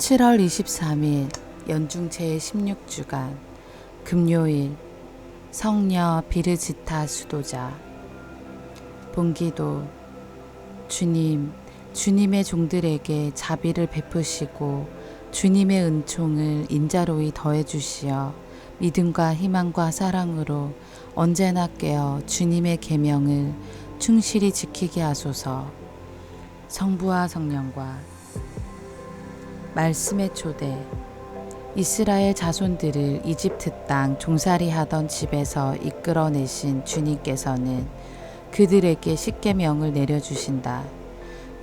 7월 23일 연중 제16주간 금요일 성녀 비르지타 수도자. 본기도. 주님, 주님의 종들에게 자비를 베푸시고 주님의 은총을 인자로이 더해 주시어 믿음과 희망과 사랑으로 언제나 깨어 주님의 계명을 충실히 지키게 하소서. 성부와 성령과 말씀의 초대. 이스라엘 자손들을 이집트 땅 종살이 하던 집에서 이끌어내신 주님께서는 그들에게 십계명을 내려주신다.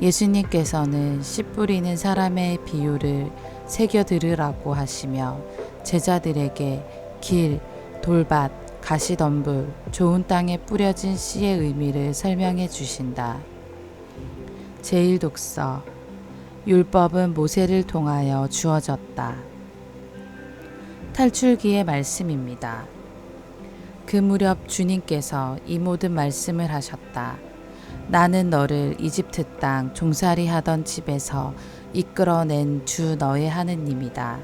예수님께서는 씨 뿌리는 사람의 비유를 새겨 들으라고 하시며 제자들에게 길, 돌밭, 가시덤불, 좋은 땅에 뿌려진 씨의 의미를 설명해 주신다. 제1독서. 율법은 모세를 통하여 주어졌다. 탈출기의 말씀입니다. 그 무렵 주님께서 이 모든 말씀을 하셨다. 나는 너를 이집트 땅 종살이 하던 집에서 이끌어낸 주 너의 하느님이다.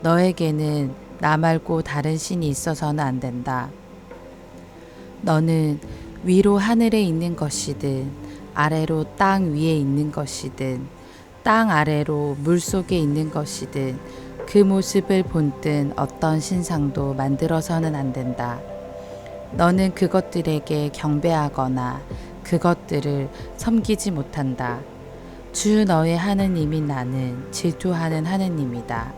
너에게는 나 말고 다른 신이 있어서는 안 된다. 너는 위로 하늘에 있는 것이든 아래로 땅 위에 있는 것이든 땅 아래로 물 속에 있는 것이든 그 모습을 본뜬 어떤 신상도 만들어서는 안 된다. 너는 그것들에게 경배하거나 그것들을 섬기지 못한다. 주 너의 하느님인 나는 질투하는 하느님이다.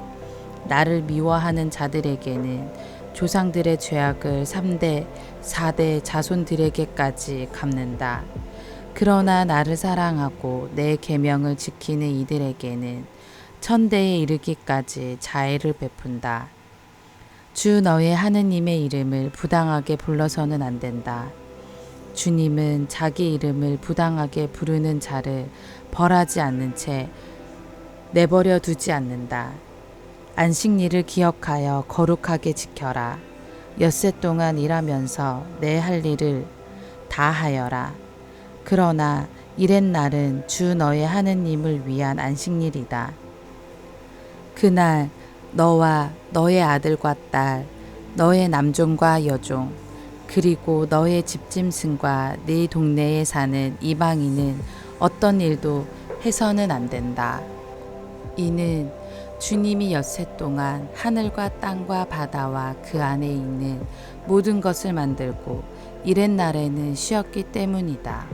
나를 미워하는 자들에게는 조상들의 죄악을 3대, 4대 자손들에게까지 갚는다. 그러나 나를 사랑하고 내 계명을 지키는 이들에게는 천대에 이르기까지 자애를 베푼다. 주 너의 하느님의 이름을 부당하게 불러서는 안 된다. 주님은 자기 이름을 부당하게 부르는 자를 벌하지 않는 채 내버려 두지 않는다. 안식일을 기억하여 거룩하게 지켜라. 엿새 동안 일하면서 내 할 일을 다 하여라. 그러나 이렛날은 주 너의 하느님을 위한 안식일이다. 그날 너와 너의 아들과 딸, 너의 남종과 여종, 그리고 너의 집짐승과 네 동네에 사는 이방인은 어떤 일도 해서는 안 된다. 이는 주님이 엿새 동안 하늘과 땅과 바다와 그 안에 있는 모든 것을 만들고 이렛날에는 쉬었기 때문이다.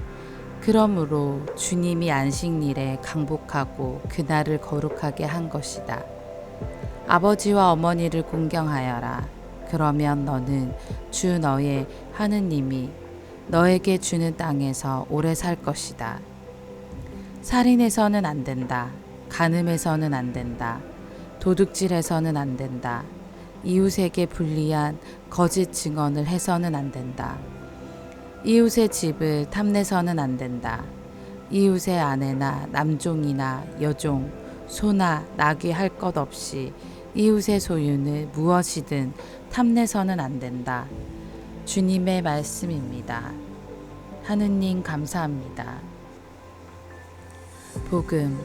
그러므로 주님이 안식일에 강복하고 그날을 거룩하게 한 것이다. 아버지와 어머니를 공경하여라. 그러면 너는 주 너의 하느님이 너에게 주는 땅에서 오래 살 것이다. 살인해서는 안 된다. 간음해서는 안 된다. 도둑질해서는 안 된다. 이웃에게 불리한 거짓 증언을 해서는 안 된다. 이웃의 집을 탐내서는 안 된다. 이웃의 아내나 남종이나 여종, 소나 낙이 할 것 없이 이웃의 소유는 무엇이든 탐내서는 안 된다. 주님의 말씀입니다. 하느님 감사합니다. 복음.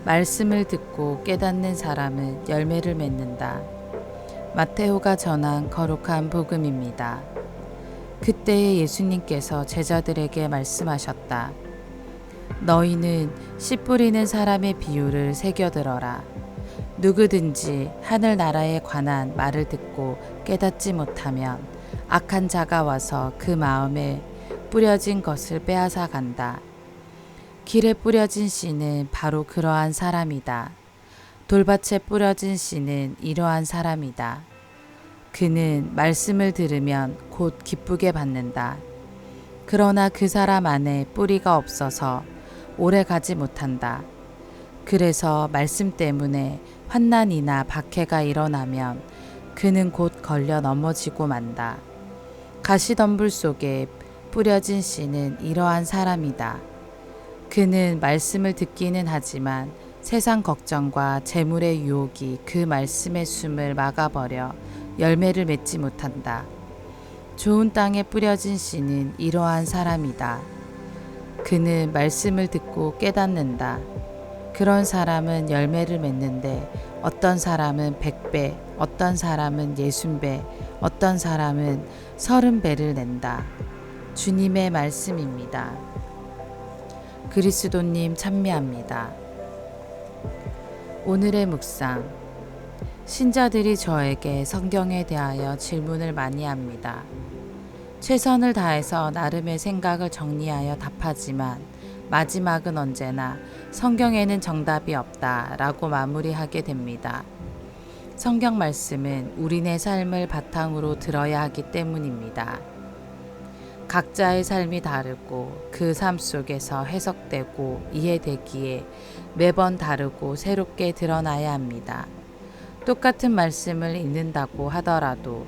말씀을 듣고 깨닫는 사람은 열매를 맺는다. 마테오가 전한 거룩한 복음입니다. 그때에 예수님께서 제자들에게 말씀하셨다. 너희는 씨 뿌리는 사람의 비유를 새겨들어라. 누구든지 하늘나라에 관한 말을 듣고 깨닫지 못하면 악한 자가 와서 그 마음에 뿌려진 것을 빼앗아 간다. 길에 뿌려진 씨는 바로 그러한 사람이다. 돌밭에 뿌려진 씨는 이러한 사람이다. 그는 말씀을 들으면 곧 기쁘게 받는다. 그러나 그 사람 안에 뿌리가 없어서 오래 가지 못한다. 그래서 말씀 때문에 환난이나 박해가 일어나면 그는 곧 걸려 넘어지고 만다. 가시덤불 속에 뿌려진 씨는 이러한 사람이다. 그는 말씀을 듣기는 하지만 세상 걱정과 재물의 유혹이 그 말씀의 숨을 막아버려 열매를 맺지 못한다. 좋은 땅에 뿌려진 씨는 이러한 사람이다. 그는 말씀을 듣고 깨닫는다. 그런 사람은 열매를 맺는데 어떤 사람은 100배, 어떤 사람은 60배, 어떤 사람은 30배를 낸다. 주님의 말씀입니다. 그리스도님 찬미합니다. 오늘의 묵상. 신자들이 저에게 성경에 대하여 질문을 많이 합니다. 최선을 다해서 나름의 생각을 정리하여 답하지만 마지막은 언제나 성경에는 정답이 없다 라고 마무리하게 됩니다. 성경 말씀은 우리네 삶을 바탕으로 들어야 하기 때문입니다. 각자의 삶이 다르고 그 삶 속에서 해석되고 이해되기에 매번 다르고 새롭게 드러나야 합니다. 똑같은 말씀을 읽는다고 하더라도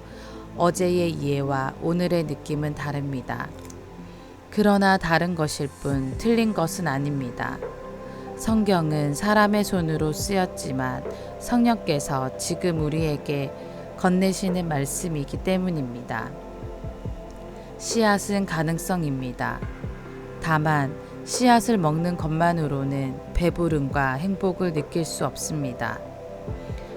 어제의 이해와 오늘의 느낌은 다릅니다. 그러나 다른 것일 뿐 틀린 것은 아닙니다. 성경은 사람의 손으로 쓰였지만 성령께서 지금 우리에게 건네시는 말씀이기 때문입니다. 씨앗은 가능성입니다. 다만 씨앗을 먹는 것만으로는 배부름과 행복을 느낄 수 없습니다.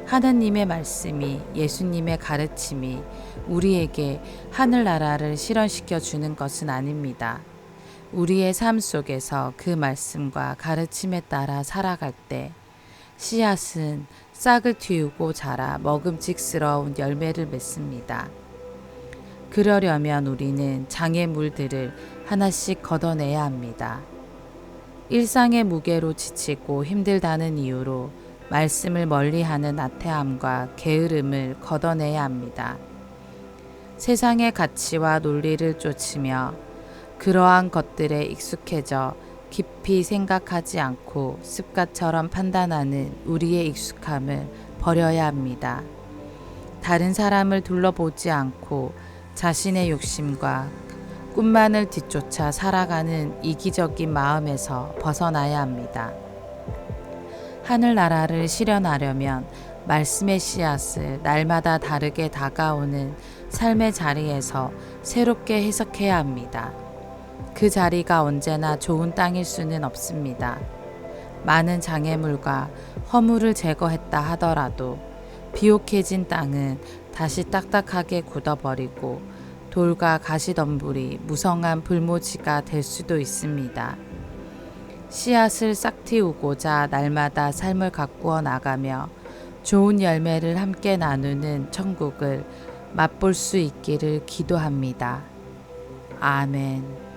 하나님의 말씀이, 예수님의 가르침이 우리에게 하늘나라를 실현시켜 주는 것은 아닙니다. 우리의 삶 속에서 그 말씀과 가르침에 따라 살아갈 때 씨앗은 싹을 틔우고 자라 먹음직스러운 열매를 맺습니다. 그러려면 우리는 장애물들을 하나씩 걷어내야 합니다. 일상의 무게로 지치고 힘들다는 이유로 말씀을 멀리하는 나태함과 게으름을 걷어내야 합니다. 세상의 가치와 논리를 쫓으며 그러한 것들에 익숙해져 깊이 생각하지 않고 습관처럼 판단하는 우리의 익숙함을 버려야 합니다. 다른 사람을 둘러보지 않고 자신의 욕심과 꿈만을 뒤쫓아 살아가는 이기적인 마음에서 벗어나야 합니다. 하늘나라를 실현하려면 말씀의 씨앗을 날마다 다르게 다가오는 삶의 자리에서 새롭게 해석해야 합니다. 그 자리가 언제나 좋은 땅일 수는 없습니다. 많은 장애물과 허물을 제거했다 하더라도 비옥해진 땅은 다시 딱딱하게 굳어버리고 돌과 가시덤불이 무성한 불모지가 될 수도 있습니다. 씨앗을 싹틔우고자 날마다 삶을 가꾸어 나가며 좋은 열매를 함께 나누는 천국을 맛볼 수 있기를 기도합니다. 아멘.